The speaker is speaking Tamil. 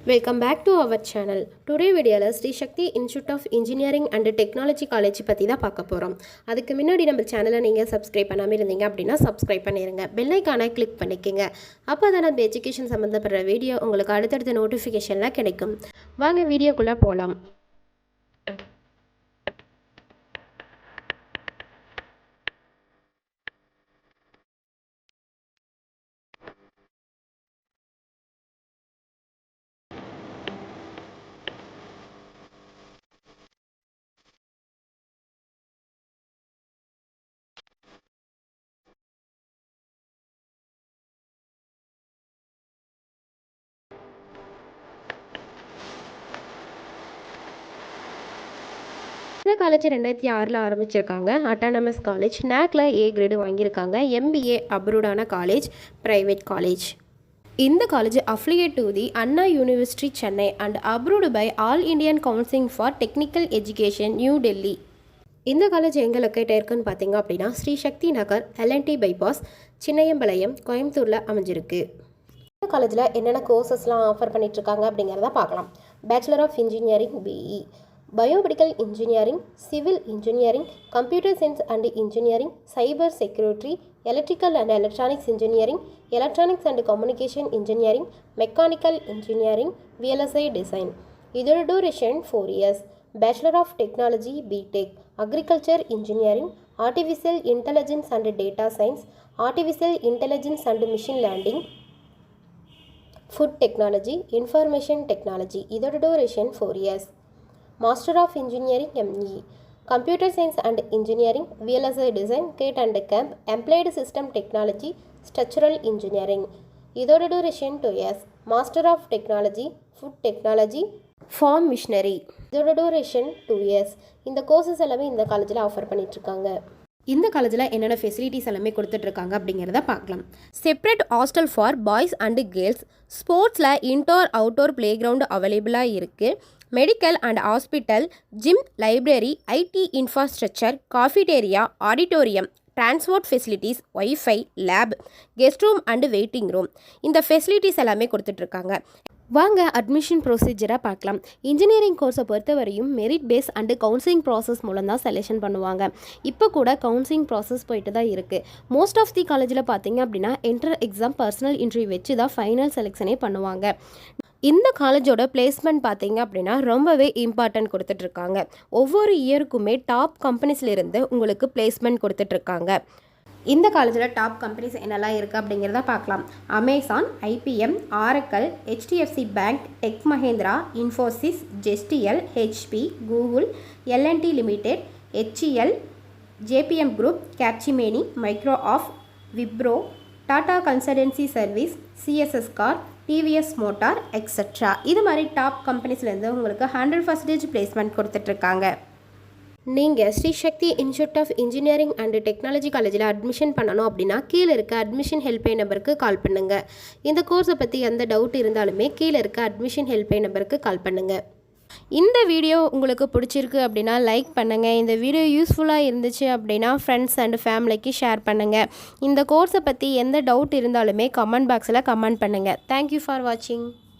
Welcome back to our channel. Today video Sri Shakti Institute of Engineering and Technology College பத்தி தான் பார்க்க போறோம். அதுக்கு முன்னாடி நம்ம சேனலை நீங்க subscribe பண்ணாம இருந்தீங்க அப்படினா subscribe பண்ணிருங்க. பெல் ஐகானை click பண்ணிக்கங்க. அப்பதான் நம்ம எஜுகேஷன் சம்பந்தப்பட்ட வீடியோ உங்களுக்கு அடுத்தடுத்த நோட்டிஃபிகேஷன்ல கிடைக்கும். வாங்க வீடியோக்குள்ள போலாம். இந்த காலேஜ் 2006 ஆரம்பிச்சிருக்காங்க. Autonomous college. NACல A கிரேடு வாங்கியிருக்காங்க. MBA அப்ரூடான காலேஜ், பிரைவேட் காலேஜ். இந்த college affiliated to the Anna university Chennai and approved by all Indian council for technical education, New Delhi. இந்த காலேஜ் எங்கே லொக்கேட் ஆயிருக்குன்னு பார்த்தீங்க அப்படின்னா ஸ்ரீ சக்தி நகர், LNT பைபாஸ், சின்னையம்பாளையம், கோயம்புத்தூரில் அமைஞ்சிருக்கு. இந்த காலேஜில் என்னென்ன கோர்சஸ்லாம் ஆஃபர் பண்ணிகிட்ருக்காங்க அப்படிங்கிறத பார்க்கலாம். Bachelor of engineering BE, biomedical engineering, civil engineering, computer science and engineering, cyber security, electrical and electronics engineering, electronics and communication engineering, mechanical engineering, VLSI design. இதோட duration 4 years. Bachelor of technology BTech, agriculture engineering, artificial intelligence and data science, artificial intelligence and machine learning, food technology, information technology. இதோட duration 4 years. Master of engineering ME, computer science and engineering, VLSI design, CAD and camp, embedded system technology, structural engineering. இதோட duration 2 years. Master of technology, food technology, farm machinery. இதோட டூரேஷன் 2 years. இந்த கோர்சஸ் எல்லாமே இந்த காலேஜில் ஆஃபர் பண்ணிகிட்ருக்காங்க. இந்த காலேஜில் என்னென்ன ஃபெசிலிட்டிஸ் எல்லாமே கொடுத்துட்ருக்காங்க அப்படிங்கிறத பார்க்கலாம். Separate hostel for boys and girls, ஸ்போர்ட்ஸில் இன்டோர் அவுட்டோர் பிளே கிரவுண்டு அவைலபிளாக இருக்குது. Medical and hospital, gym, library, IT infrastructure, cafeteria, auditorium, transport facilities, wifi, lab, guest room and waiting room. இந்த ஃபெசிலிட்டிஸ் எல்லாமே கொடுத்துட்ருக்காங்க. வாங்க அட்மிஷன் ப்ரொசீஜராக பார்க்கலாம். இன்ஜினியரிங் கோர்ஸை பொறுத்தவரையும் merit base and counselling process மூலம் தான் செலெக்ஷன் பண்ணுவாங்க. இப்போ கூட கவுன்சிலிங் ப்ராசஸ் போயிட்டு தான் இருக்குது. மோஸ்ட் ஆஃப் தி காலேஜில் பார்த்தீங்க அப்படின்னா என்ட்ரர் எக்ஸாம், பர்சனல் இன்டர்வியூ வச்சு தான் ஃபைனல் செலெக்ஷனே பண்ணுவாங்க. இந்த காலேஜோட பிளேஸ்மெண்ட் பார்த்தீங்க அப்படின்னா ரொம்பவே இம்பார்ட்டன்ட் கொடுத்துட்ருக்காங்க. ஒவ்வொரு இயருக்குமே டாப் கம்பெனிஸ்லேருந்து உங்களுக்கு பிளேஸ்மெண்ட் கொடுத்துட்ருக்காங்க. இந்த காலேஜில் டாப் கம்பெனிஸ் என்னெல்லாம் இருக்குது அப்படிங்கிறத பார்க்கலாம். Amazon, IBM, Oracle, HDFC bank, Tech Mahindra, Infosys, ஜெஸ்டிஎல், HP, Google, LNT limited, HCL, JPM group, Capgemini, மைக்ரோஆஃப், Wipro, Tata consultancy service, CSS கார், TVS மோட்டார், எக்ஸட்ரா. இது மாதிரி டாப் கம்பெனிஸ்லேருந்து உங்களுக்கு 100% பிளேஸ்மெண்ட் கொடுத்துட்ருக்காங்க. நீங்கள் Shri Sakthi institute of engineering and technology காலேஜில் அட்மிஷன் பண்ணணும் அப்படின்னா கீழே இருக்க அட்மிஷன் ஹெல்ப்லைன் நம்பருக்கு கால் பண்ணுங்கள். இந்த கோர்ஸை பற்றி எந்த டவுட் இருந்தாலுமே கீழே இருக்க அட்மிஷன் ஹெல்ப்லைன் நம்பருக்கு கால் பண்ணுங்கள். இந்த வீடியோ உங்களுக்கு பிடிச்சிருக்கு அப்படின்னா லைக் பண்ணுங்கள். இந்த வீடியோ யூஸ்ஃபுல்லாக இருந்துச்சு அப்படின்னா ஃப்ரெண்ட்ஸ் அண்ட் ஃபேமிலிக்கு ஷேர் பண்ணுங்கள். இந்த கோர்ஸை பற்றி எந்த டவுட் இருந்தாலுமே கமெண்ட் பாக்ஸில் கமெண்ட் பண்ணுங்கள். தேங்க்யூ ஃபார் வாட்சிங்.